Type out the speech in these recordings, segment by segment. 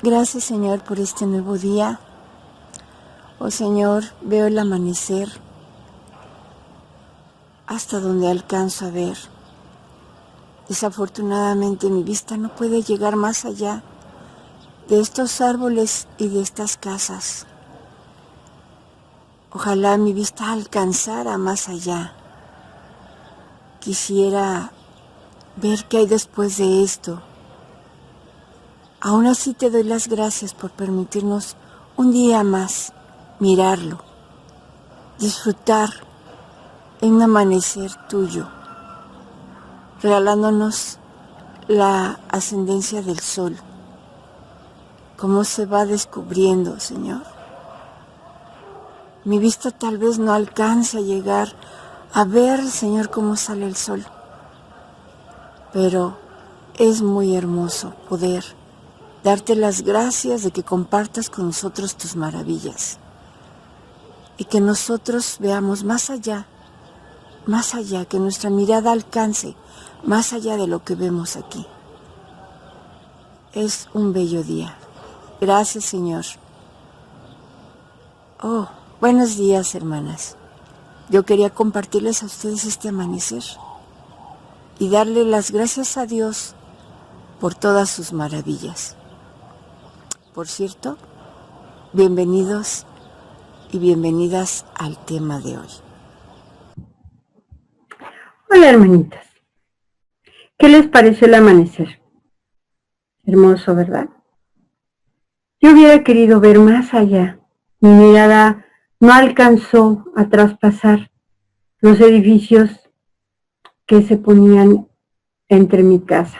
Gracias, Señor, por este nuevo día. Oh Señor, veo el amanecer hasta donde alcanzo a ver. Desafortunadamente mi vista no puede llegar más allá de estos árboles y de estas casas. Ojalá mi vista alcanzara más allá. Quisiera ver qué hay después de esto. Aún así te doy las gracias por permitirnos un día más mirarlo, disfrutar en un amanecer tuyo, regalándonos la ascendencia del sol, cómo se va descubriendo, Señor. Mi vista tal vez no alcance a llegar a ver, Señor, cómo sale el sol, pero es muy hermoso poder darte las gracias de que compartas con nosotros tus maravillas y que nosotros veamos más allá, que nuestra mirada alcance más allá de lo que vemos aquí. Es un bello día. Gracias, Señor. Oh, buenos días, hermanas. Yo quería compartirles a ustedes este amanecer y darle las gracias a Dios por todas sus maravillas. Por cierto, bienvenidos y bienvenidas al tema de hoy. Hola, hermanitas. ¿Qué les pareció el amanecer? Hermoso, ¿verdad? Yo hubiera querido ver más allá. Mi mirada no alcanzó a traspasar los edificios que se ponían entre mi casa.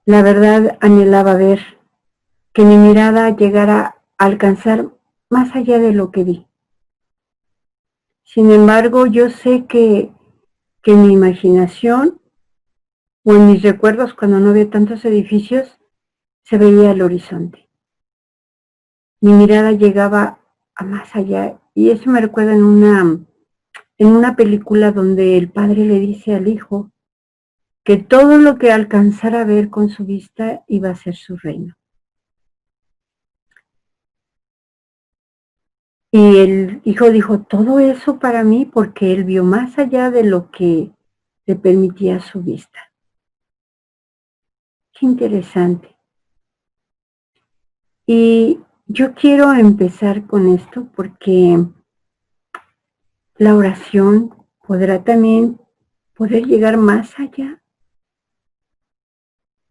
La verdad, anhelaba ver que mi mirada llegara a alcanzar más allá de lo que vi. Sin embargo, yo sé que en mi imaginación o en mis recuerdos, cuando no había tantos edificios, se veía el horizonte. Mi mirada llegaba a más allá, y eso me recuerda en una película donde el padre le dice al hijo que todo lo que alcanzara a ver con su vista iba a ser su reino. Y el hijo dijo, todo eso para mí, porque él vio más allá de lo que le permitía su vista. Qué interesante. Y yo quiero empezar con esto porque la oración podrá también poder llegar más allá.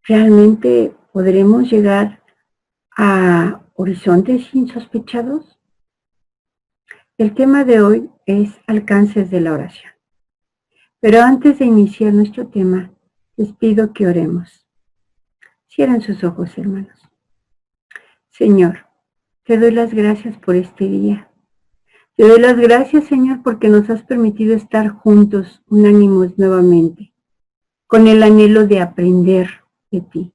¿Realmente podremos llegar a horizontes insospechados? El tema de hoy es alcances de la oración. Pero antes de iniciar nuestro tema, les pido que oremos. Cierren sus ojos, hermanos. Señor, te doy las gracias por este día. Te doy las gracias, Señor, porque nos has permitido estar juntos, unánimos nuevamente, con el anhelo de aprender de ti,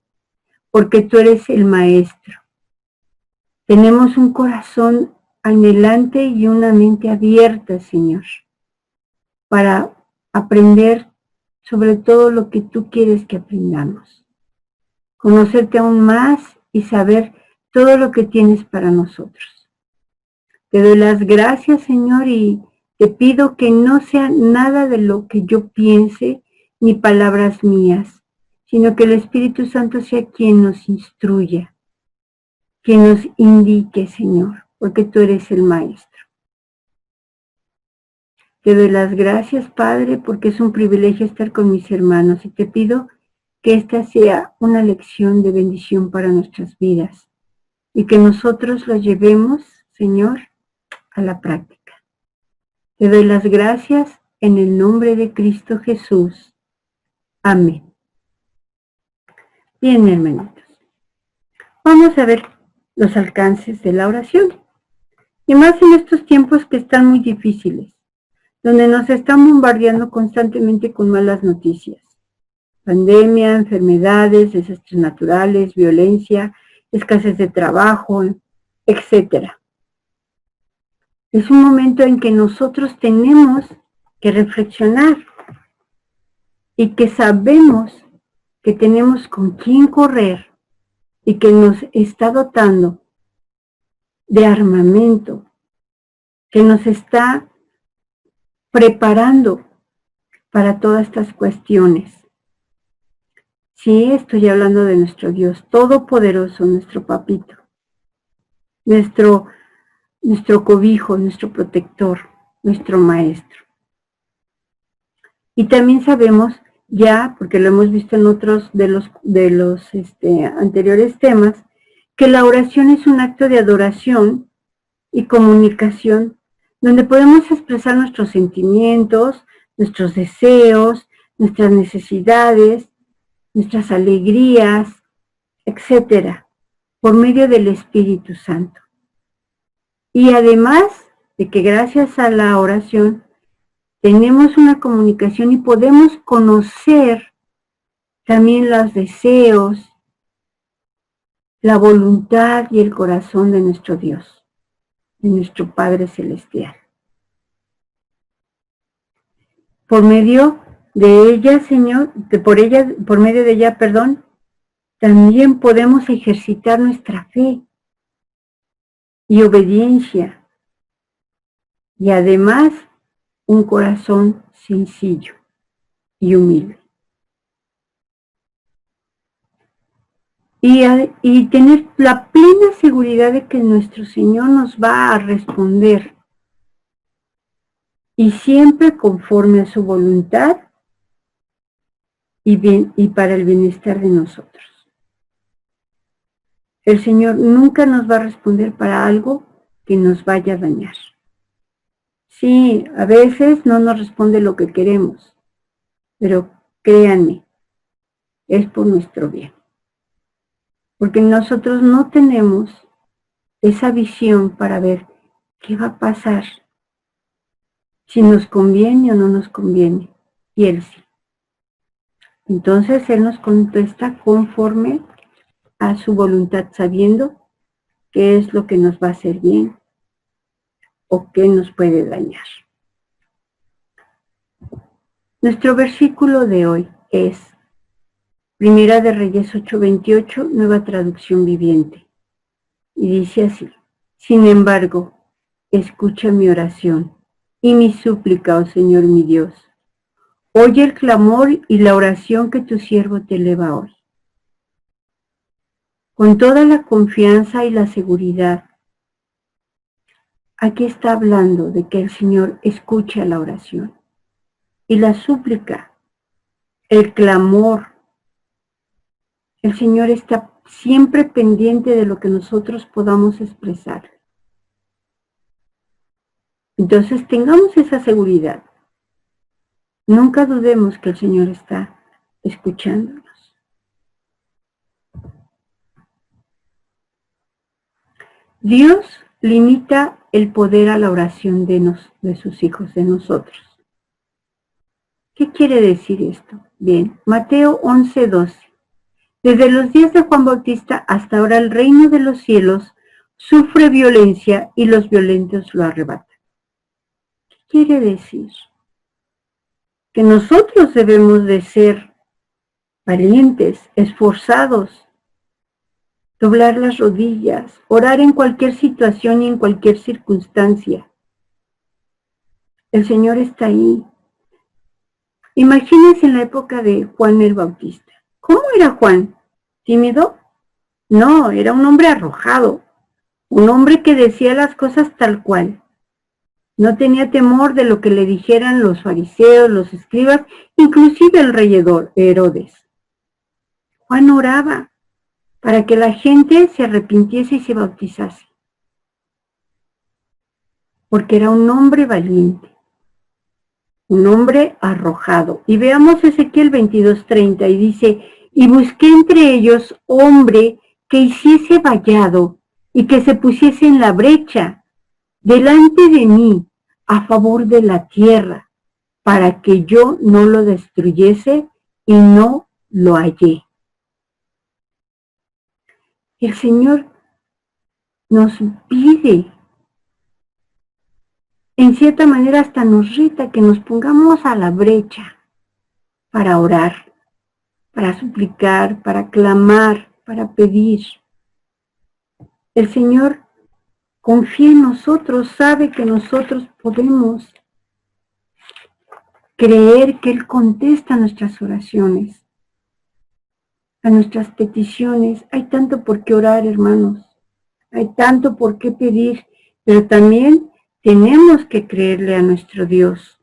porque tú eres el Maestro. Tenemos un corazón anhelante y una mente abierta, Señor, para aprender sobre todo lo que tú quieres que aprendamos. Conocerte aún más y saber todo lo que tienes para nosotros. Te doy las gracias, Señor, y te pido que no sea nada de lo que yo piense ni palabras mías, sino que el Espíritu Santo sea quien nos instruya, quien nos indique, Señor, porque tú eres el Maestro. Te doy las gracias, Padre, porque es un privilegio estar con mis hermanos y te pido que esta sea una lección de bendición para nuestras vidas y que nosotros la llevemos, Señor, a la práctica. Te doy las gracias en el nombre de Cristo Jesús. Amén. Bien, hermanitos, vamos a ver los alcances de la oración, y más en estos tiempos que están muy difíciles, donde nos están bombardeando constantemente con malas noticias. Pandemia, enfermedades, desastres naturales, violencia, escasez de trabajo, etc. Es un momento en que nosotros tenemos que reflexionar y que sabemos que tenemos con quién correr y que nos está dotando de armamento, que nos está preparando para todas estas cuestiones. Sí, estoy hablando de nuestro Dios Todopoderoso, nuestro Papito, nuestro cobijo, nuestro protector, nuestro Maestro. Y también sabemos ya, porque lo hemos visto en otros de los anteriores temas, que la oración es un acto de adoración y comunicación, donde podemos expresar nuestros sentimientos, nuestros deseos, nuestras necesidades, nuestras alegrías, etcétera, por medio del Espíritu Santo. Y además de que gracias a la oración tenemos una comunicación y podemos conocer también los deseos, la voluntad y el corazón de nuestro Dios, de nuestro Padre Celestial. Por medio de ella, Señor, por medio de ella, también podemos ejercitar nuestra fe y obediencia, y además un corazón sencillo y humilde. Y tener la plena seguridad de que nuestro Señor nos va a responder, y siempre conforme a su voluntad y para el bienestar de nosotros. El Señor nunca nos va a responder para algo que nos vaya a dañar. Sí, a veces no nos responde lo que queremos, pero créanme, es por nuestro bien. Porque nosotros no tenemos esa visión para ver qué va a pasar, si nos conviene o no nos conviene, y Él sí. Entonces Él nos contesta conforme a su voluntad, sabiendo qué es lo que nos va a hacer bien o qué nos puede dañar. Nuestro versículo de hoy es Primera de Reyes 8:28, nueva traducción viviente. Y dice así: sin embargo, escucha mi oración y mi súplica, oh Señor mi Dios. Oye el clamor y la oración que tu siervo te eleva hoy. Con toda la confianza y la seguridad, aquí está hablando de que el Señor escucha la oración y la súplica, el clamor. El Señor está siempre pendiente de lo que nosotros podamos expresar. Entonces tengamos esa seguridad. Nunca dudemos que el Señor está escuchándonos. Dios limita el poder a la oración de sus hijos, de nosotros. ¿Qué quiere decir esto? Bien, Mateo 11:12. Desde los días de Juan Bautista hasta ahora el reino de los cielos sufre violencia y los violentos lo arrebatan. ¿Qué quiere decir? Que nosotros debemos de ser valientes, esforzados, doblar las rodillas, orar en cualquier situación y en cualquier circunstancia. El Señor está ahí. Imagínense en la época de Juan el Bautista. ¿Cómo era Juan? ¿Tímido? No, era un hombre arrojado, un hombre que decía las cosas tal cual. No tenía temor de lo que le dijeran los fariseos, los escribas, inclusive el rey Herodes. Juan oraba para que la gente se arrepintiese y se bautizase, porque era un hombre valiente, un hombre arrojado. Y veamos Ezequiel 22:30 y dice: y busqué entre ellos hombre que hiciese vallado y que se pusiese en la brecha delante de mí a favor de la tierra, para que yo no lo destruyese, y no lo hallé. El Señor nos pide, en cierta manera hasta nos reta, que nos pongamos a la brecha para orar, para suplicar, para clamar, para pedir. El Señor confía en nosotros, sabe que nosotros podemos creer que Él contesta nuestras oraciones, a nuestras peticiones. Hay tanto por qué orar, hermanos. Hay tanto por qué pedir, pero también tenemos que creerle a nuestro Dios.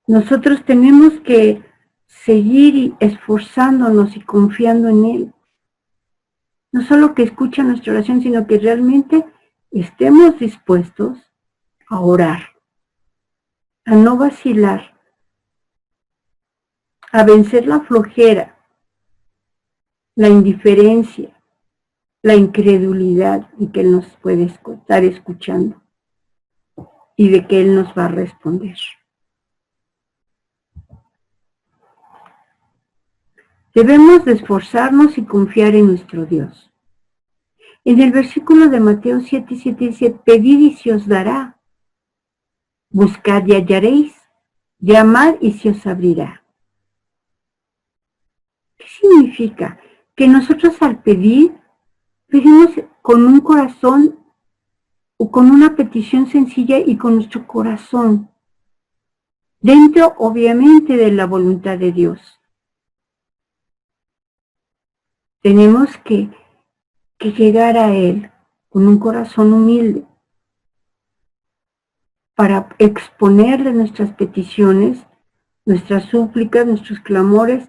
Nosotros tenemos que seguir esforzándonos y confiando en Él. No solo que escucha nuestra oración, sino que realmente estemos dispuestos a orar, a no vacilar, a vencer la flojera, la indiferencia, la incredulidad de que Él nos puede estar escuchando y de que Él nos va a responder. Debemos de esforzarnos y confiar en nuestro Dios. En el versículo de Mateo 7:7 dice, pedid y se os dará, buscad y hallaréis, llamad y se os abrirá. ¿Qué significa? Que nosotros al pedir, pedimos con un corazón o con una petición sencilla y con nuestro corazón, dentro obviamente de la voluntad de Dios. Tenemos que llegar a Él con un corazón humilde para exponerle nuestras peticiones, nuestras súplicas, nuestros clamores,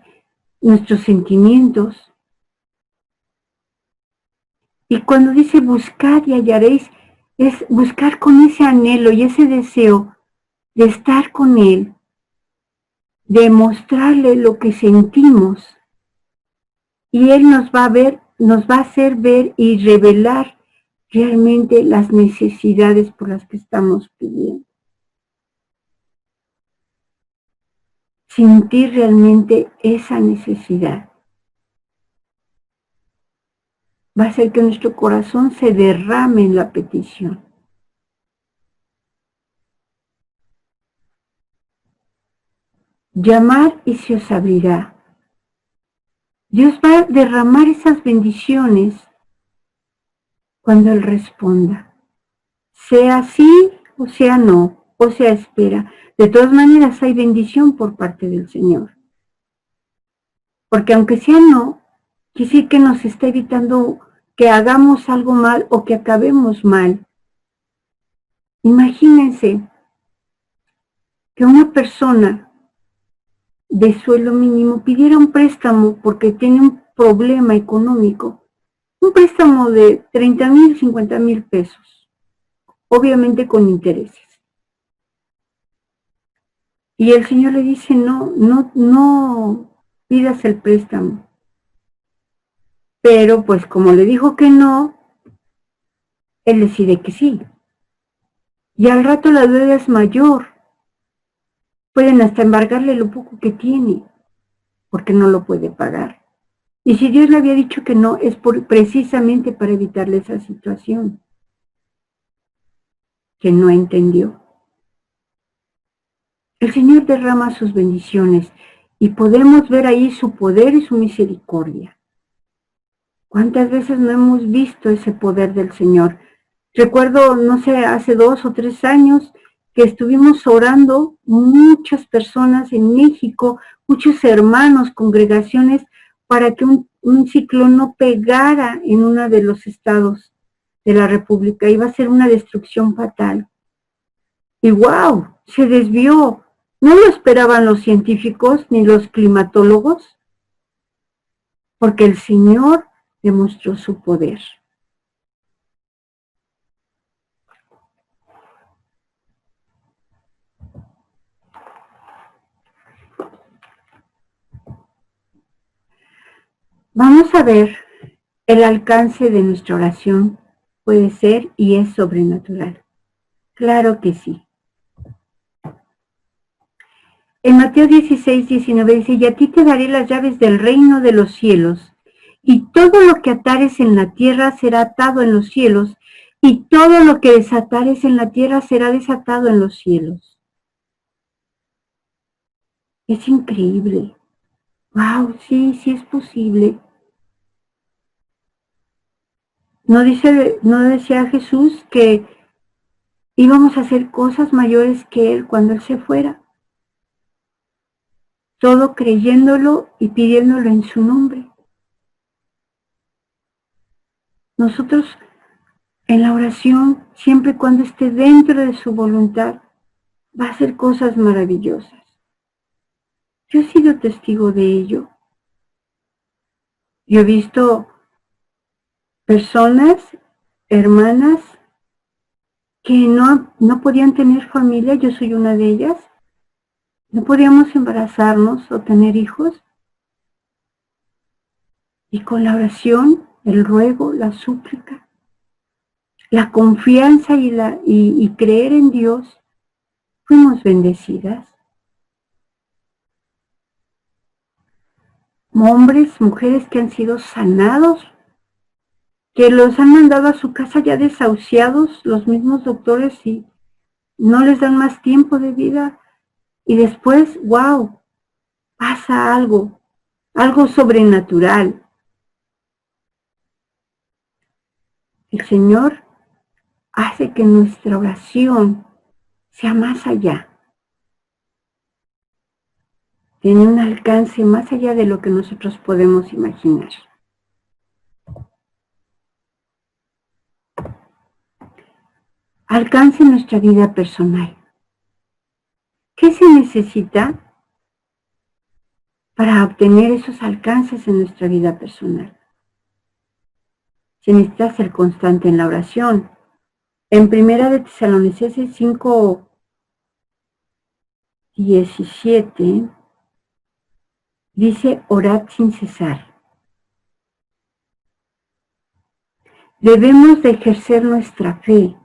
nuestros sentimientos. Y cuando dice buscad y hallaréis, es buscar con ese anhelo y ese deseo de estar con Él, de mostrarle lo que sentimos. Y Él nos va a hacer ver y revelar realmente las necesidades por las que estamos pidiendo. Sentir realmente esa necesidad va a hacer que nuestro corazón se derrame en la petición. Llamar y se os abrirá. Dios va a derramar esas bendiciones cuando Él responda. Sea sí o sea no, o sea espera. De todas maneras hay bendición por parte del Señor. Porque aunque sea no, quiere decir que nos está evitando que hagamos algo mal o que acabemos mal. Imagínense que una persona de sueldo mínimo pidiera un préstamo porque tiene un problema económico, un préstamo de 30,000, 50,000 pesos, obviamente con intereses. Y el Señor le dice, no pidas el préstamo. Pero pues como le dijo que no, él decide que sí. Y al rato la deuda es mayor. Pueden hasta embargarle lo poco que tiene, porque no lo puede pagar. Y si Dios le había dicho que no, es precisamente para evitarle esa situación, que no entendió. El Señor derrama sus bendiciones y podemos ver ahí su poder y su misericordia. ¿Cuántas veces no hemos visto ese poder del Señor? Recuerdo, no sé, hace 2 o 3 años que estuvimos orando muchas personas en México, muchos hermanos, congregaciones, para que un ciclón no pegara en uno de los estados de la República. Iba a ser una destrucción fatal. Y wow, se desvió. No lo esperaban los científicos ni los climatólogos, porque el Señor demostró su poder. Vamos a ver, el alcance de nuestra oración puede ser y es sobrenatural. Claro que sí. En Mateo 16:19 dice, y a ti te daré las llaves del reino de los cielos, y todo lo que atares en la tierra será atado en los cielos, y todo lo que desatares en la tierra será desatado en los cielos. Es increíble. Wow, sí es posible. No decía Jesús que íbamos a hacer cosas mayores que Él cuando Él se fuera. Todo creyéndolo y pidiéndolo en su nombre. Nosotros en la oración, siempre y cuando esté dentro de su voluntad, va a hacer cosas maravillosas. Yo he sido testigo de ello. Yo he visto personas, hermanas, que no podían tener familia, yo soy una de ellas, no podíamos embarazarnos o tener hijos, y con la oración, el ruego, la súplica, la confianza y creer en Dios, fuimos bendecidas. Hombres, mujeres que han sido sanados, que los han mandado a su casa ya desahuciados, los mismos doctores, y no les dan más tiempo de vida, y después, wow, pasa algo sobrenatural. El Señor hace que nuestra oración sea más allá, tiene un alcance más allá de lo que nosotros podemos imaginar. Alcance nuestra vida personal. ¿Qué se necesita para obtener esos alcances en nuestra vida personal? Se necesita ser constante en la oración. En Primera de Tesalonicenses 5:17 dice: orad sin cesar. Debemos de ejercer nuestra fe.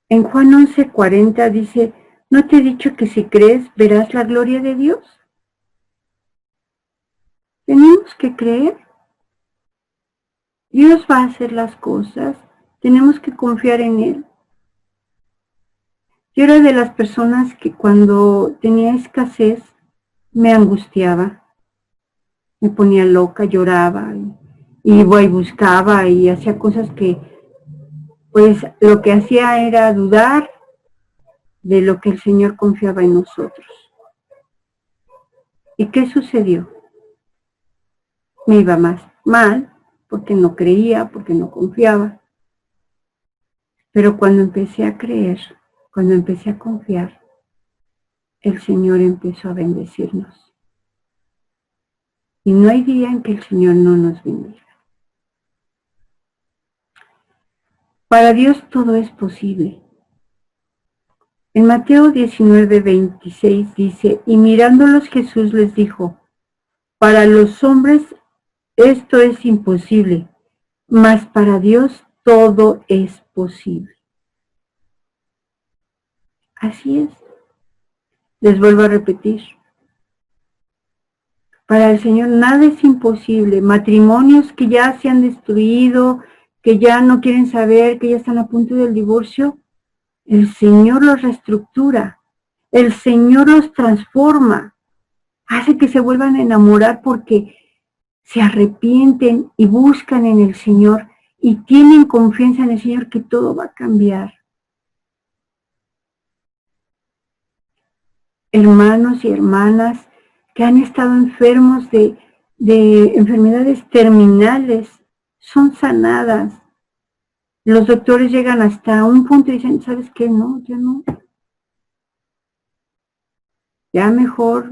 En Juan 11:40 dice: ¿no te he dicho que si crees verás la gloria de Dios? Tenemos que creer. Dios va a hacer las cosas. Tenemos que confiar en Él. Yo era de las personas que cuando tenía escasez me angustiaba. Me ponía loca, lloraba, y iba y buscaba y hacía cosas que, pues, lo que hacía era dudar de lo que el Señor confiaba en nosotros. ¿Y qué sucedió? Me iba más mal, porque no creía, porque no confiaba. Pero cuando empecé a creer, cuando empecé a confiar, el Señor empezó a bendecirnos. Y no hay día en que el Señor no nos bendiga. Para Dios todo es posible. En Mateo 19:26 dice: y mirándolos Jesús les dijo: para los hombres esto es imposible, mas para Dios todo es posible. Así es. Les vuelvo a repetir. Para el Señor nada es imposible. Matrimonios que ya se han destruido, que ya no quieren saber, que ya están a punto del divorcio, el Señor los reestructura. El Señor los transforma. Hace que se vuelvan a enamorar porque se arrepienten y buscan en el Señor y tienen confianza en el Señor que todo va a cambiar. Hermanos y hermanas que han estado enfermos de enfermedades terminales son sanadas. Los doctores llegan hasta un punto y dicen: ¿sabes qué? No, ya no. Ya mejor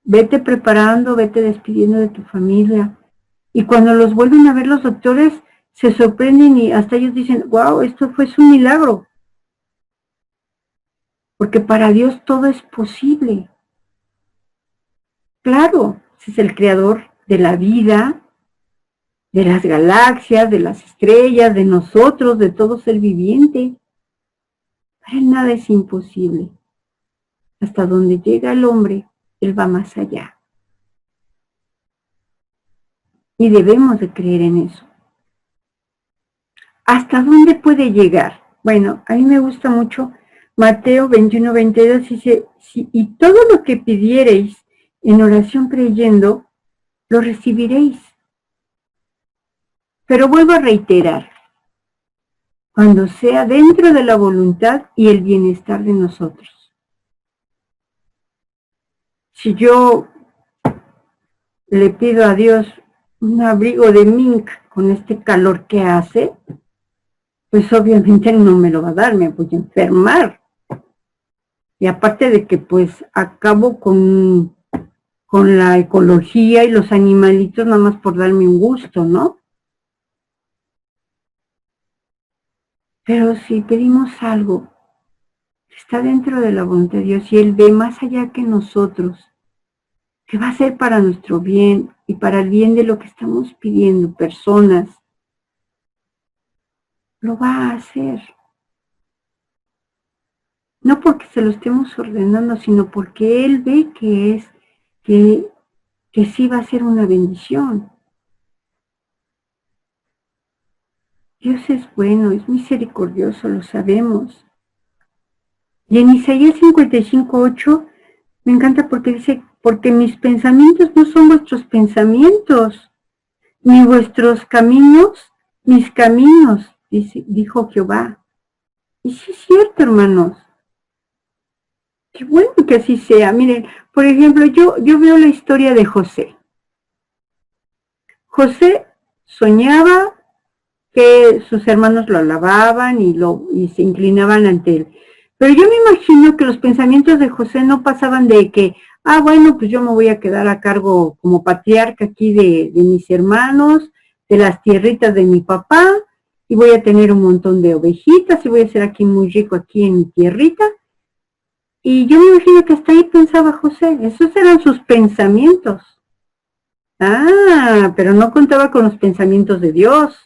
vete preparando, vete despidiendo de tu familia. Y cuando los vuelven a ver los doctores, se sorprenden y hasta ellos dicen: wow, esto fue un milagro. Porque para Dios todo es posible. Claro, es el creador de la vida, de las galaxias, de las estrellas, de nosotros, de todo ser viviente. Para Él nada es imposible. Hasta donde llega el hombre, Él va más allá. Y debemos de creer en eso. ¿Hasta dónde puede llegar? Bueno, a mí me gusta mucho Mateo 21:22, dice: y todo lo que pidiereis en oración creyendo, lo recibiréis. Pero vuelvo a reiterar, cuando sea dentro de la voluntad y el bienestar de nosotros. Si yo le pido a Dios un abrigo de mink con este calor que hace, pues obviamente no me lo va a dar, me voy a enfermar. Y aparte de que pues acabo con la ecología y los animalitos nada más por darme un gusto, ¿no? Pero si pedimos algo que está dentro de la voluntad de Dios y Él ve más allá que nosotros, que va a ser para nuestro bien y para el bien de lo que estamos pidiendo, personas, lo va a hacer. No porque se lo estemos ordenando, sino porque Él ve que sí va a ser una bendición. Dios es bueno, es misericordioso, lo sabemos. Y en Isaías 55:8 me encanta porque dice, porque mis pensamientos no son vuestros pensamientos, ni vuestros caminos, mis caminos, dijo Jehová. Y sí es cierto, hermanos. Qué bueno que así sea. Miren, por ejemplo, yo veo la historia de José. José soñaba que sus hermanos lo alababan y se inclinaban ante él. Pero yo me imagino que los pensamientos de José no pasaban de que, bueno, pues yo me voy a quedar a cargo como patriarca aquí de mis hermanos, de las tierritas de mi papá, y voy a tener un montón de ovejitas, y voy a ser aquí muy rico aquí en mi tierrita. Y yo me imagino que hasta ahí pensaba José, esos eran sus pensamientos. Pero no contaba con los pensamientos de Dios.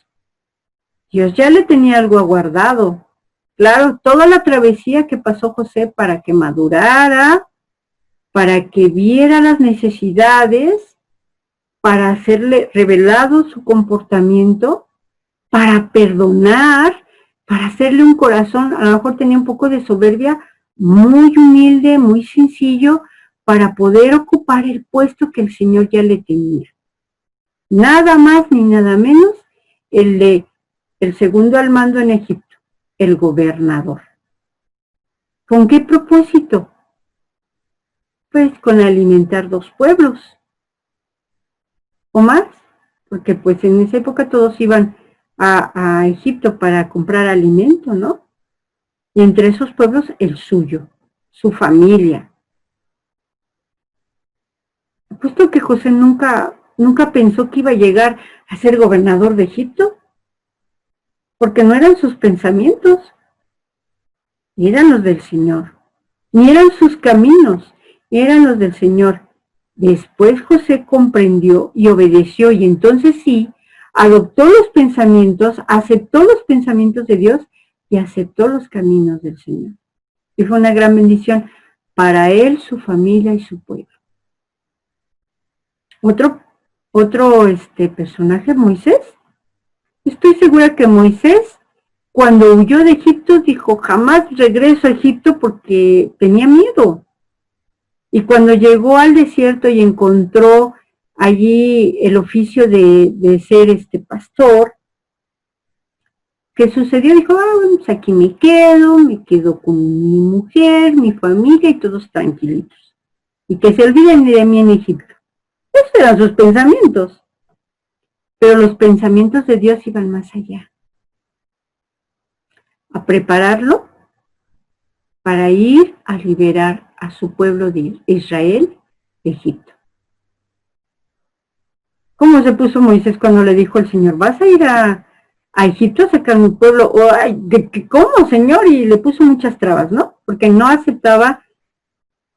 Dios ya le tenía algo aguardado. Claro, toda la travesía que pasó José para que madurara, para que viera las necesidades, para hacerle revelado su comportamiento, para perdonar, para hacerle un corazón, a lo mejor tenía un poco de soberbia, muy humilde, muy sencillo, para poder ocupar el puesto que el Señor ya le tenía. Nada más ni nada menos el segundo al mando en Egipto, el gobernador. ¿Con qué propósito? Pues con alimentar 2 pueblos. O más, porque pues en esa época todos iban a Egipto para comprar alimento, ¿no? Y entre esos pueblos el suyo, su familia. Apuesto que José nunca pensó que iba a llegar a ser gobernador de Egipto, porque no eran sus pensamientos, ni eran los del Señor, ni eran sus caminos, eran los del Señor. Después José comprendió y obedeció, y entonces sí, adoptó los pensamientos, aceptó los pensamientos de Dios y aceptó los caminos del Señor. Y fue una gran bendición para él, su familia y su pueblo. Otro personaje, Moisés. Estoy segura que Moisés, cuando huyó de Egipto, dijo, jamás regreso a Egipto porque tenía miedo. Y cuando llegó al desierto y encontró allí el oficio de ser pastor, ¿qué sucedió? Dijo, pues aquí me quedo con mi mujer, mi familia y todos tranquilitos. Y que se olviden de mí en Egipto. Esos eran sus pensamientos. Pero los pensamientos de Dios iban más allá. A prepararlo para ir a liberar a su pueblo de Israel de Egipto. ¿Cómo se puso Moisés cuando le dijo al Señor, vas a ir a Egipto a sacar mi pueblo? ¿Cómo, Señor? Y le puso muchas trabas, ¿no? Porque no aceptaba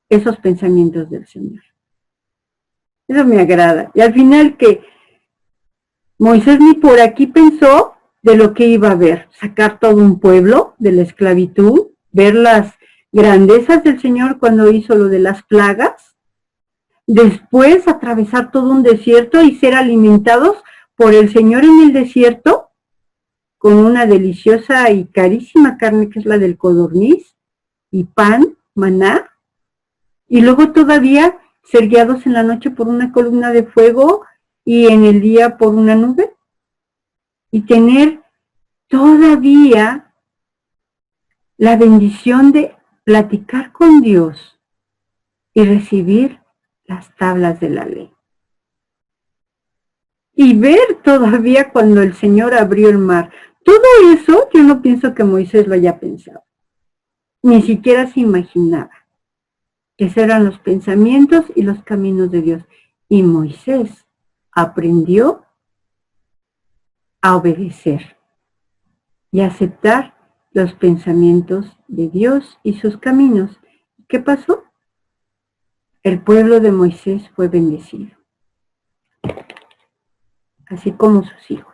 esos pensamientos del Señor. Eso me agrada. Y al final que Moisés ni por aquí pensó de lo que iba a ver, sacar todo un pueblo de la esclavitud, ver las grandezas del Señor cuando hizo lo de las plagas, después atravesar todo un desierto y ser alimentados por el Señor en el desierto, con una deliciosa y carísima carne que es la del codorniz, y pan, maná, y luego todavía ser guiados en la noche por una columna de fuego y en el día por una nube. y tener todavía la bendición de platicar con Dios y recibir las tablas de la ley. Y ver todavía cuando el Señor abrió el mar. Todo eso yo no pienso que Moisés lo haya pensado. Ni siquiera se imaginaba. Esos eran los pensamientos y los caminos de Dios. Y Moisés aprendió a obedecer y a aceptar los pensamientos de Dios y sus caminos. ¿Qué pasó? El pueblo de Moisés fue bendecido, así como sus hijos.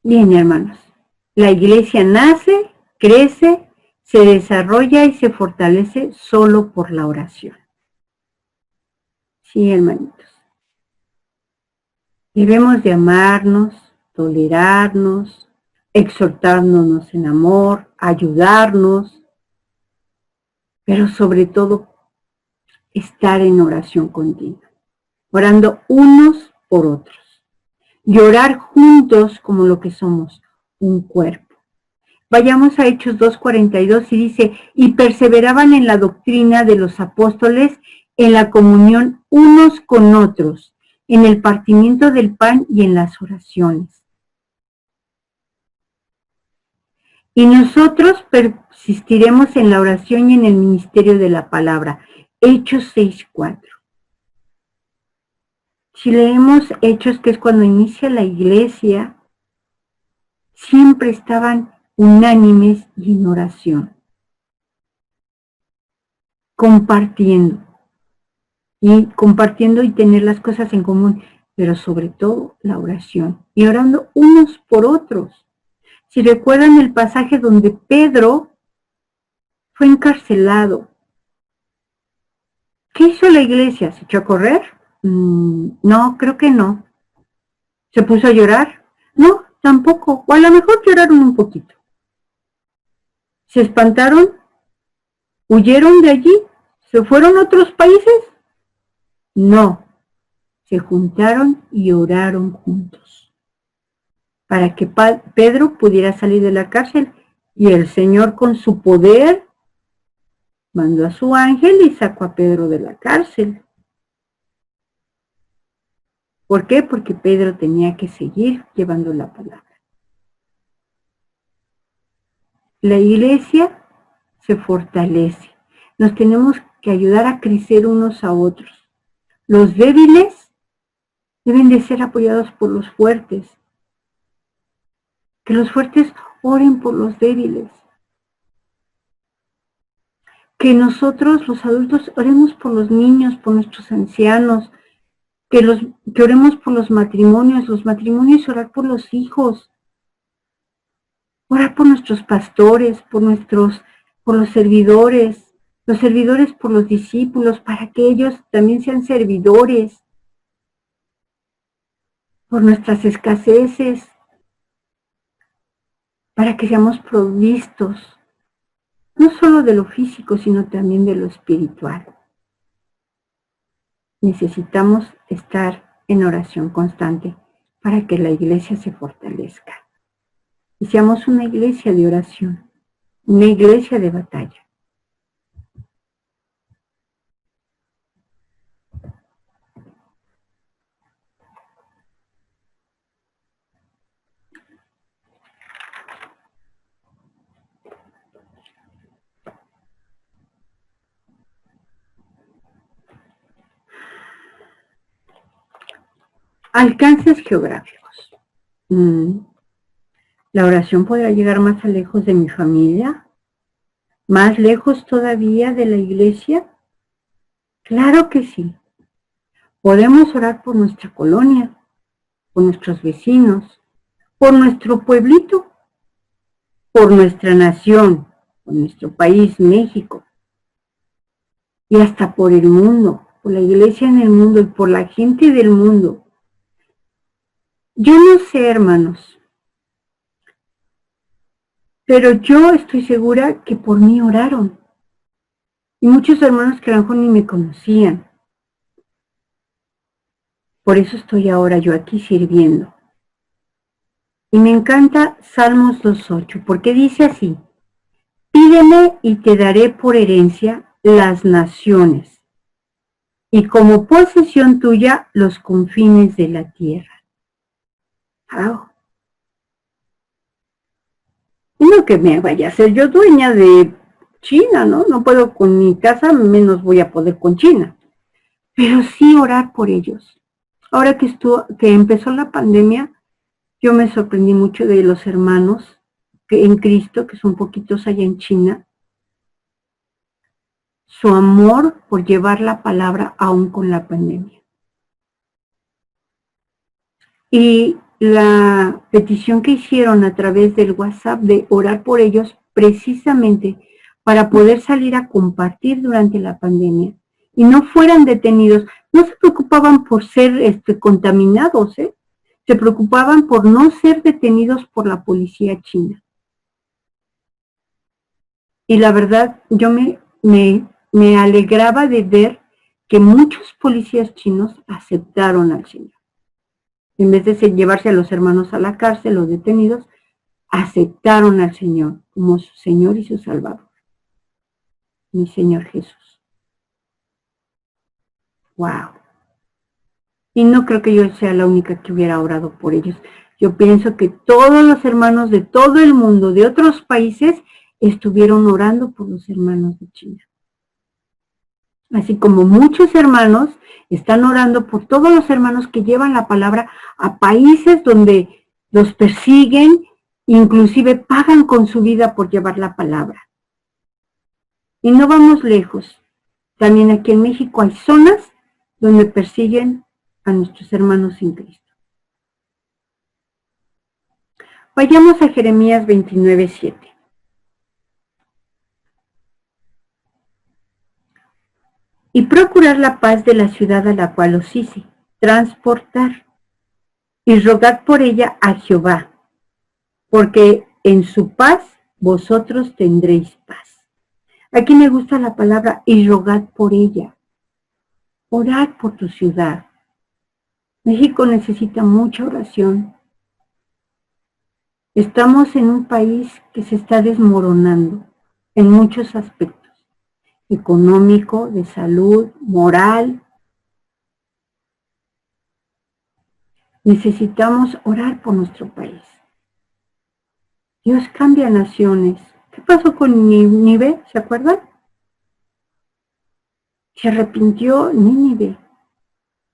Bien, hermanos, la iglesia nace, crece, se desarrolla y se fortalece solo por la oración. Sí, hermanitos. Debemos de amarnos, tolerarnos, exhortarnos en amor, ayudarnos, pero sobre todo estar en oración continua, orando unos por otros, y orar juntos como lo que somos, un cuerpo. Vayamos a Hechos 2:42 y dice, y perseveraban en la doctrina de los apóstoles, en la comunión unos con otros, en el partimiento del pan y en las oraciones. Y nosotros persistiremos en la oración y en el ministerio de la palabra. Hechos 6:4. Si leemos Hechos, que es cuando inicia la iglesia, siempre estaban unánimes y en oración, compartiendo y tener las cosas en común, pero sobre todo la oración y orando unos por otros. Si recuerdan el pasaje donde Pedro fue encarcelado, ¿qué hizo la iglesia? ¿Se echó a correr? No, creo que no. ¿Se puso a llorar? No, tampoco. O a lo mejor lloraron un poquito. ¿Se espantaron? ¿Huyeron de allí? ¿Se fueron a otros países? No. Se juntaron y oraron juntos para que Pedro pudiera salir de la cárcel, y el Señor con su poder mandó a su ángel y sacó a Pedro de la cárcel. ¿Por qué? Porque Pedro tenía que seguir llevando la palabra. La iglesia se fortalece. Nos tenemos que ayudar a crecer unos a otros. Los débiles deben de ser apoyados por los fuertes. Que los fuertes oren por los débiles. Que nosotros, los adultos, oremos por los niños, por nuestros ancianos. Que oremos por los matrimonios orar por los hijos. Orar por nuestros pastores, por los servidores por los discípulos, para que ellos también sean servidores, por nuestras escaseces, para que seamos provistos, no solo de lo físico, sino también de lo espiritual. Necesitamos estar en oración constante para que la iglesia se fortalezca. Y seamos una iglesia de oración, una iglesia de batalla. Alcances geográficos. La oración podrá llegar más lejos de mi familia, más lejos todavía de la iglesia. Claro que sí. Podemos orar por nuestra colonia, por nuestros vecinos, por nuestro pueblito, por nuestra nación, por nuestro país, México, y hasta por el mundo, por la iglesia en el mundo y por la gente del mundo. Yo no sé, hermanos, pero yo estoy segura que por mí oraron. Y muchos hermanos que a lo mejor ni me conocían. Por eso estoy ahora yo aquí sirviendo. Y me encanta Salmos 2:8, porque dice así: pídeme y te daré por herencia las naciones, y como posesión tuya los confines de la tierra. ¡Wow! Y no que me vaya a ser yo dueña de China, ¿no? No puedo con mi casa, menos voy a poder con China. Pero sí orar por ellos. Ahora que empezó la pandemia, yo me sorprendí mucho de los hermanos en Cristo, que son poquitos allá en China, su amor por llevar la palabra aún con la pandemia. Y la petición que hicieron a través del WhatsApp de orar por ellos precisamente para poder salir a compartir durante la pandemia y no fueran detenidos, no se preocupaban por ser contaminados, se preocupaban por no ser detenidos por la policía china. Y la verdad, yo me alegraba de ver que muchos policías chinos aceptaron al Señor. En vez de llevarse a los hermanos a la cárcel, los detenidos, aceptaron al Señor como su Señor y su Salvador. Mi Señor Jesús. ¡Wow! Y no creo que yo sea la única que hubiera orado por ellos. Yo pienso que todos los hermanos de todo el mundo, de otros países, estuvieron orando por los hermanos de China. Así como muchos hermanos están orando por todos los hermanos que llevan la palabra a países donde los persiguen, inclusive pagan con su vida por llevar la palabra. Y no vamos lejos. También aquí en México hay zonas donde persiguen a nuestros hermanos en Cristo. Vayamos a Jeremías 29:7. Y procurar la paz de la ciudad a la cual os hice transportar, y rogad por ella a Jehová, porque en su paz vosotros tendréis paz. Aquí me gusta la palabra y rogad por ella. Orad por tu ciudad. México necesita mucha oración. Estamos en un país que se está desmoronando en muchos aspectos, económico, de salud, moral. Necesitamos orar por nuestro país. Dios cambia naciones. ¿Qué pasó con Nínive? ¿Se acuerdan? Se arrepintió Nínive.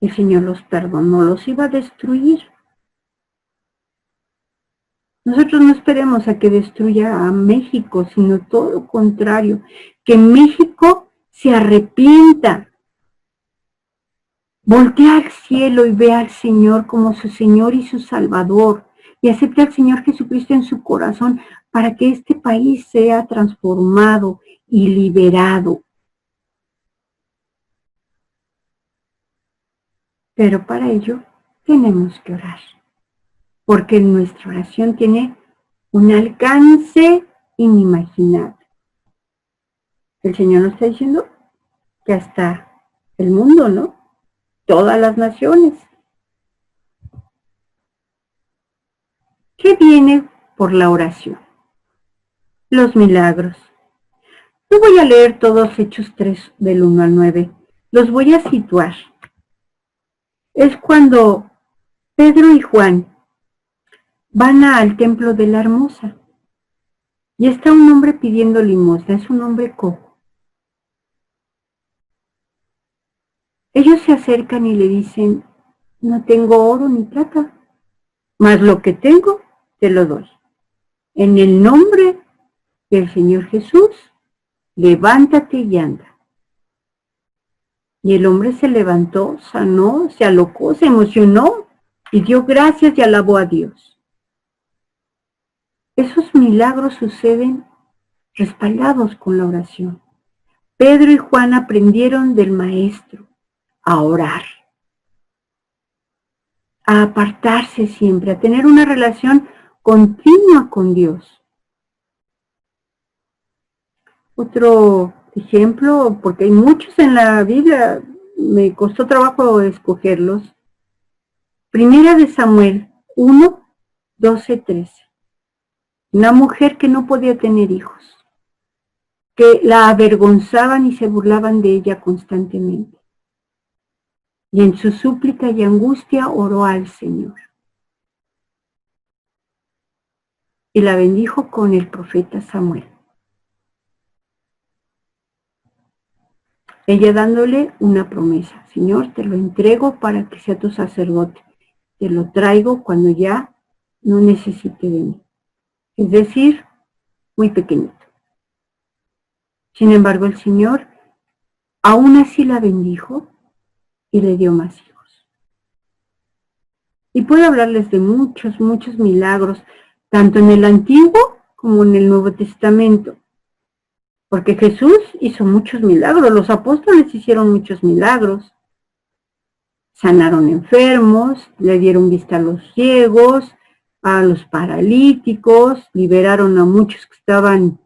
El Señor los perdonó, los iba a destruir. Nosotros no esperemos a que destruya a México, sino todo lo contrario, que México se arrepienta, voltea al cielo y vea al Señor como su Señor y su Salvador, y acepte al Señor Jesucristo en su corazón para que este país sea transformado y liberado. Pero para ello tenemos que orar, porque nuestra oración tiene un alcance inimaginable. El Señor nos está diciendo que hasta el mundo, ¿no? Todas las naciones. ¿Qué viene por la oración? Los milagros. No voy a leer todos Hechos 3 del 1 al 9. Los voy a situar. Es cuando Pedro y Juan van al templo de la Hermosa. Y está un hombre pidiendo limosna, es un hombre cojo. Ellos se acercan y le dicen, no tengo oro ni plata, mas lo que tengo te lo doy. En el nombre del Señor Jesús, levántate y anda. Y el hombre se levantó, sanó, se alocó, se emocionó y dio gracias y alabó a Dios. Esos milagros suceden respaldados con la oración. Pedro y Juan aprendieron del Maestro a orar, a apartarse siempre, a tener una relación continua con Dios. Otro ejemplo, porque hay muchos en la Biblia, me costó trabajo escogerlos, Primera de Samuel 1, 12, 13. Una mujer que no podía tener hijos, que la avergonzaban y se burlaban de ella constantemente. Y en su súplica y angustia oró al Señor. Y la bendijo con el profeta Samuel. Ella dándole una promesa: Señor, te lo entrego para que sea tu sacerdote. Te lo traigo cuando ya no necesite de mí. Es decir, muy pequeñito. Sin embargo, el Señor aún así la bendijo y le dio más hijos. Y puedo hablarles de muchos, muchos milagros, tanto en el Antiguo como en el Nuevo Testamento. Porque Jesús hizo muchos milagros, los apóstoles hicieron muchos milagros. Sanaron enfermos, le dieron vista a los ciegos, a los paralíticos, liberaron a muchos que estaban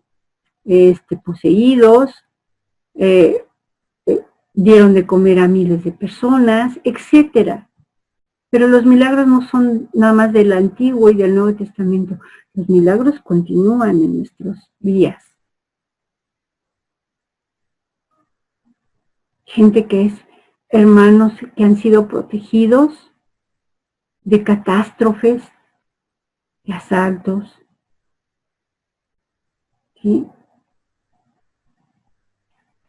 poseídos, dieron de comer a miles de personas, etcétera. Pero los milagros no son nada más del Antiguo y del Nuevo Testamento. Los milagros continúan en nuestros días. Gente que es hermanos que han sido protegidos de catástrofes, de asaltos, ¿sí?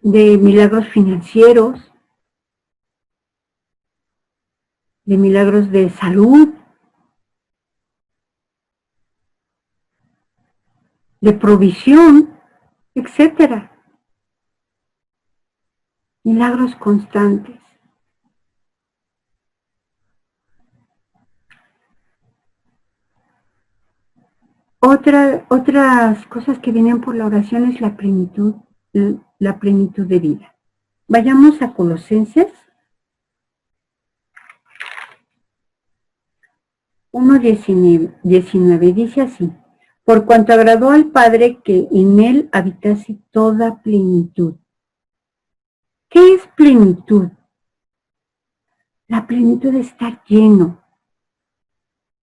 De milagros financieros, de milagros de salud, de provisión, etcétera. Milagros constantes. Otras cosas que vienen por la oración es la plenitud de vida. Vayamos a Colosenses 1:19, dice así: por cuanto agradó al Padre que en él habitase toda plenitud. ¿Qué es plenitud? La plenitud de estar lleno,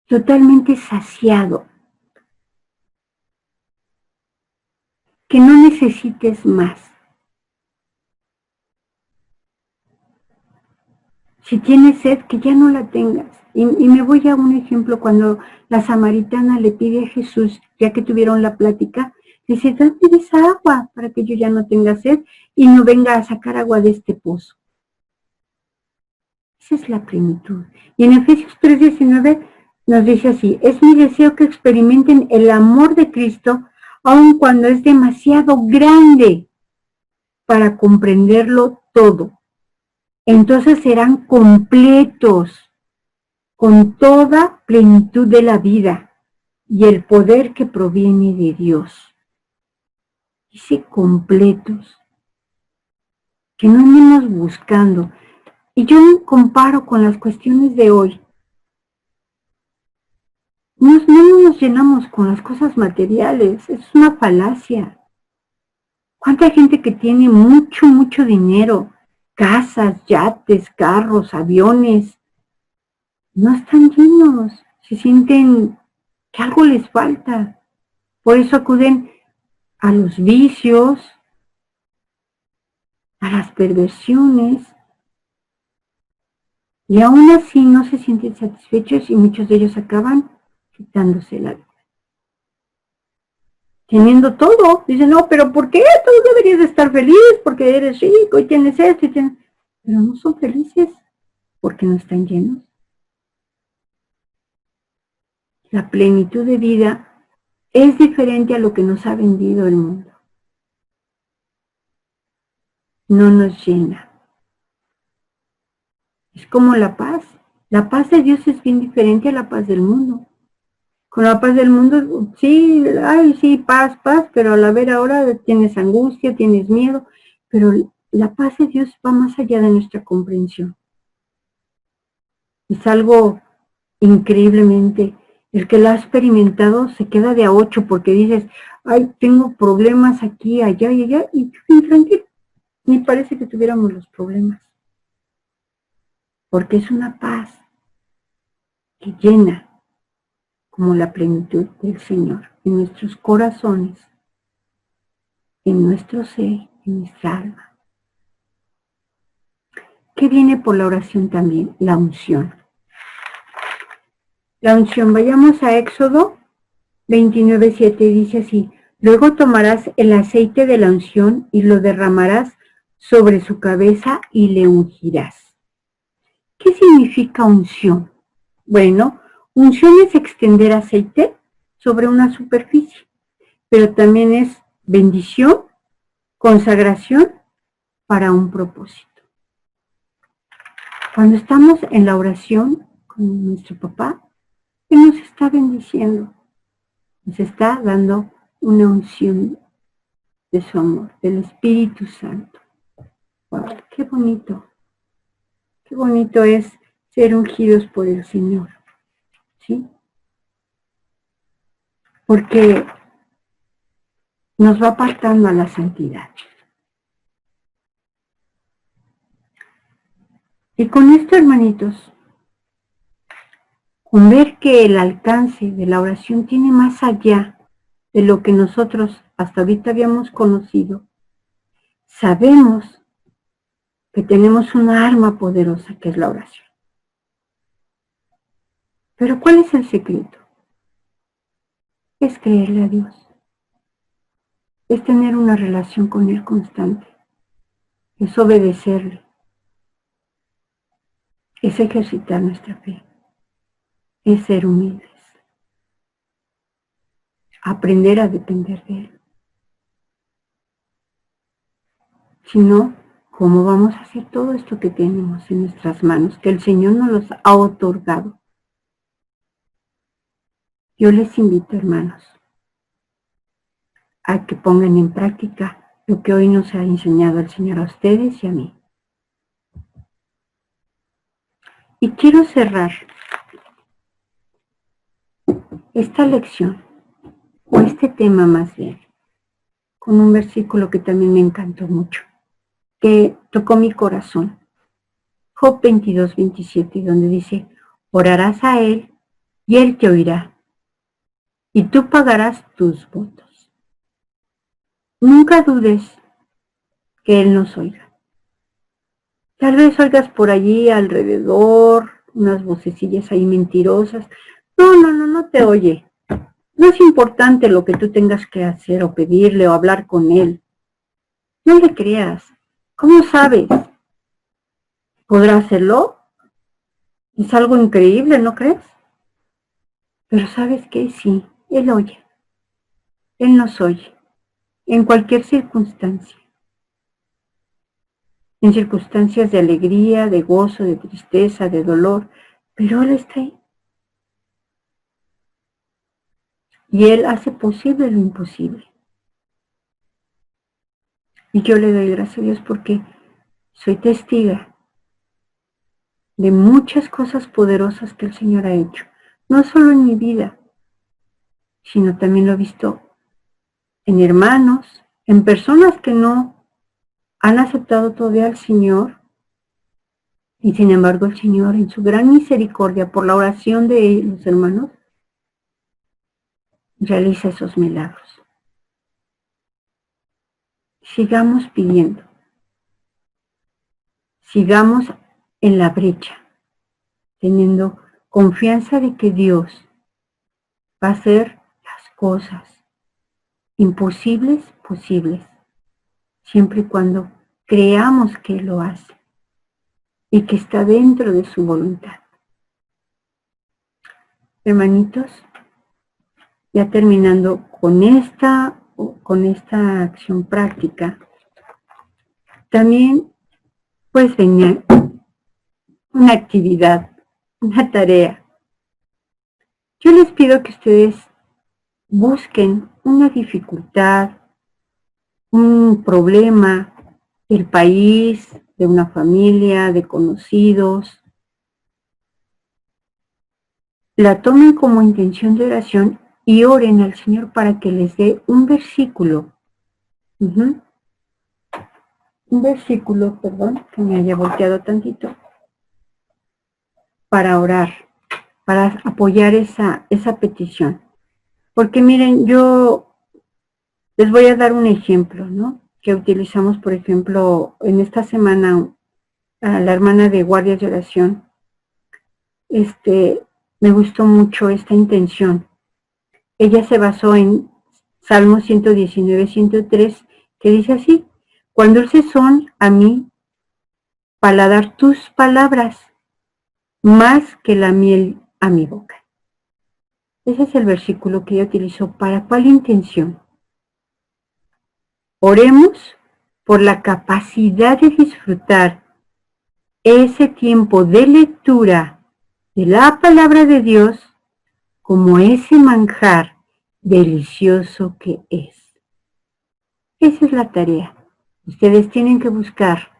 totalmente saciado, que no necesites más. Si tienes sed, que ya no la tengas. Y me voy a un ejemplo cuando la samaritana le pide a Jesús, ya que tuvieron la plática, dice: dame esa agua para que yo ya no tenga sed y no venga a sacar agua de este pozo. Esa es la plenitud. Y en Efesios 3:19 nos dice así: es mi deseo que experimenten el amor de Cristo, aun cuando es demasiado grande para comprenderlo todo. Entonces serán completos, con toda plenitud de la vida y el poder que proviene de Dios. Dice completos, que no andemos buscando. Y yo me comparo con las cuestiones de hoy. No nos llenamos con las cosas materiales, es una falacia. ¿Cuánta gente que tiene mucho, mucho dinero, casas, yates, carros, aviones, no están llenos, se sienten que algo les falta? Por eso acuden a los vicios, a las perversiones, y aún así no se sienten satisfechos y muchos de ellos acaban quitándose la vida. Teniendo todo, dicen: no, pero ¿por qué? Tú deberías de estar feliz porque eres rico y tienes esto y tienes... Pero no son felices porque no están llenos. La plenitud de vida es diferente a lo que nos ha vendido el mundo. No nos llena. Es como la paz. La paz de Dios es bien diferente a la paz del mundo. Con la paz del mundo, sí, ay, sí, paz, paz, pero a la ver ahora tienes angustia, tienes miedo, pero la paz de Dios va más allá de nuestra comprensión. Es algo increíblemente, el que lo ha experimentado se queda de a 8 porque dices: ay, tengo problemas aquí, allá y allá, y bien tranquilo, ni parece que tuviéramos los problemas, porque es una paz que llena como la plenitud del Señor en nuestros corazones, en nuestro ser, en nuestra alma. ¿Qué viene por la oración también? La unción. La unción, vayamos a Éxodo 29:7, dice así: luego tomarás el aceite de la unción y lo derramarás sobre su cabeza y le ungirás. ¿Qué significa unción? Bueno, unción es extender aceite sobre una superficie, pero también es bendición, consagración para un propósito. Cuando estamos en la oración con nuestro papá, Él nos está bendiciendo, nos está dando una unción de su amor, del Espíritu Santo. ¡Wow! ¡Qué bonito! ¡Qué bonito es ser ungidos por el Señor! ¿Sí? Porque nos va apartando a la santidad. Y con esto, hermanitos, con ver que el alcance de la oración tiene más allá de lo que nosotros hasta ahorita habíamos conocido, sabemos que tenemos una arma poderosa que es la oración. Pero ¿cuál es el secreto? Es creerle a Dios. Es tener una relación con Él constante. Es obedecerle. Es ejercitar nuestra fe. Es ser humildes. Aprender a depender de Él. Si no, ¿cómo vamos a hacer todo esto que tenemos en nuestras manos, que el Señor nos los ha otorgado? Yo les invito, hermanos, a que pongan en práctica lo que hoy nos ha enseñado el Señor a ustedes y a mí. Y quiero cerrar esta lección, o este tema más bien, con un versículo que también me encantó mucho, que tocó mi corazón. Job 22:27, donde dice: orarás a Él y Él te oirá, y tú pagarás tus votos. Nunca dudes que Él nos oiga. Tal vez oigas por allí alrededor unas vocecillas ahí mentirosas. No te oye. No es importante lo que tú tengas que hacer o pedirle o hablar con Él. No le creas. ¿Cómo sabes? ¿Podrá hacerlo? Es algo increíble, ¿no crees? Pero ¿sabes qué? Sí, Él oye. Él nos oye. En cualquier circunstancia. En circunstancias de alegría, de gozo, de tristeza, de dolor. Pero Él está ahí. Y Él hace posible lo imposible. Y yo le doy gracias a Dios porque soy testiga de muchas cosas poderosas que el Señor ha hecho. No solo en mi vida, sino también lo he visto en hermanos, en personas que no han aceptado todavía al Señor. Y sin embargo el Señor, en su gran misericordia, por la oración de los hermanos, realiza esos milagros. Sigamos pidiendo. Sigamos en la brecha, teniendo confianza de que Dios va a hacer las cosas imposibles posibles, siempre y cuando creamos que Él lo hace y que está dentro de su voluntad. Hermanitos, ya terminando con esta acción práctica, también pues venía una actividad, una tarea. Yo les pido que ustedes busquen una dificultad, un problema del país, de una familia, de conocidos. La tomen como intención de oración y oren al Señor para que les dé un versículo. Un versículo, perdón, que me haya volteado tantito, para orar. para apoyar esa petición. Porque miren, yo les voy a dar un ejemplo, ¿no? Que utilizamos, por ejemplo, en esta semana a la hermana de guardias de oración. Me gustó mucho esta intención. Ella se basó en Salmo 119, 103, que dice así: cuán dulces son a mí paladar tus palabras, más que la miel a mi boca. Ese es el versículo que ella utilizó. ¿Para cuál intención? Oremos por la capacidad de disfrutar ese tiempo de lectura de la palabra de Dios como ese manjar delicioso que es. Esa es la tarea. Ustedes tienen que buscar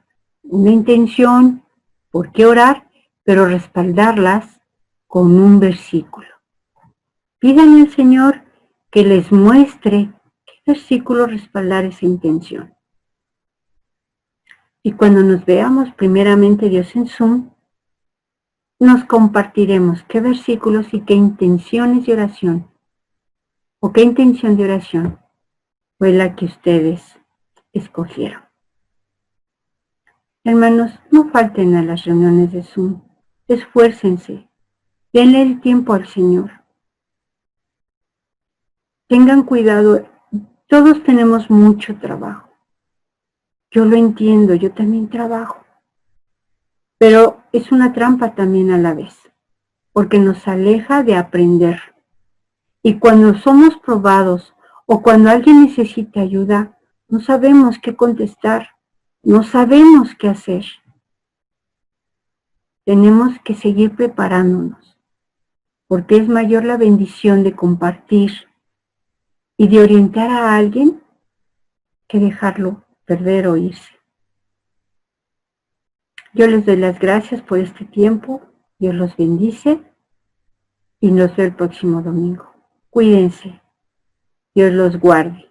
una intención, por qué orar, pero respaldarlas con un versículo. Pídanle al Señor que les muestre qué versículo respaldar esa intención. Y cuando nos veamos primeramente Dios en Zoom, nos compartiremos qué versículos y qué intenciones de oración, o qué intención de oración fue la que ustedes escogieron. Hermanos, no falten a las reuniones de Zoom, esfuércense, denle el tiempo al Señor. Tengan cuidado, todos tenemos mucho trabajo. Yo lo entiendo, yo también trabajo. Pero es una trampa también a la vez, porque nos aleja de aprender. Y cuando somos probados o cuando alguien necesita ayuda, no sabemos qué contestar, no sabemos qué hacer. Tenemos que seguir preparándonos, porque es mayor la bendición de compartir y de orientar a alguien que dejarlo perder o irse. Yo les doy las gracias por este tiempo. Dios los bendice y nos vemos el próximo domingo. Cuídense. Dios los guarde.